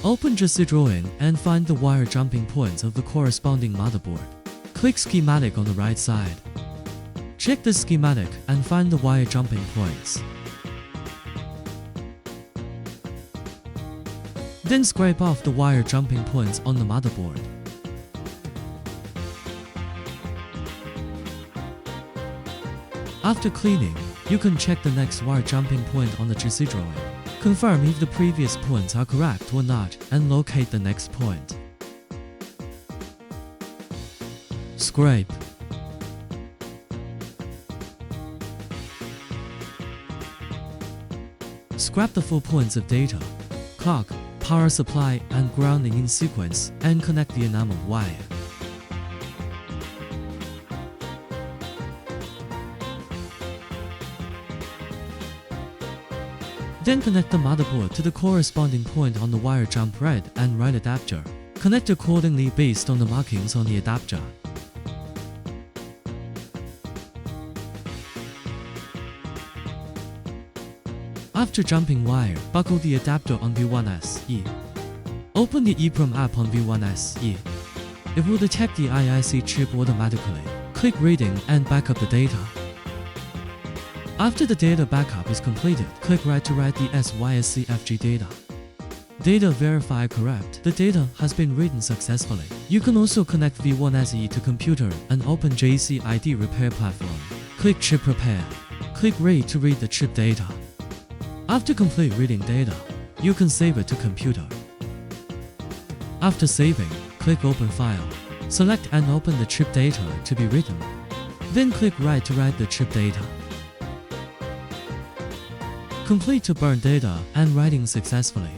Open JCDrawing and find the wire jumping points of the corresponding motherboard. Click Schematic on the right side. Check the schematic and find the wire jumping points. Then scrape off the wire jumping points on the motherboard. After cleaning, you can check the next wire jumping point on the JCDrawing. Confirm if the previous points are correct or not and locate the next point. Scrape. Scrap the full points of data, clock, power supply and grounding in sequence and connect the enameled wire. Then connect the motherboard to the corresponding point on the wire jump red and right adapter. Connect accordingly based on the markings on the adapter. After jumping wire, buckle the adapter on V1SE. Open the EEPROM app on V1SE. It will detect the IIC chip automatically. Click Reading and back up the data. After the data backup is completed, click Write to write the SYSCFG data. Data verify correct. The data has been written successfully. You can also connect V1SE to computer and open JCID repair platform. Click Chip Repair. Click Read to read the chip data. After complete reading data, you can save it to computer. After saving, click Open File. Select and open the chip data to be written. Then click Write to write the chip data. Complete to burn data and writing successfully.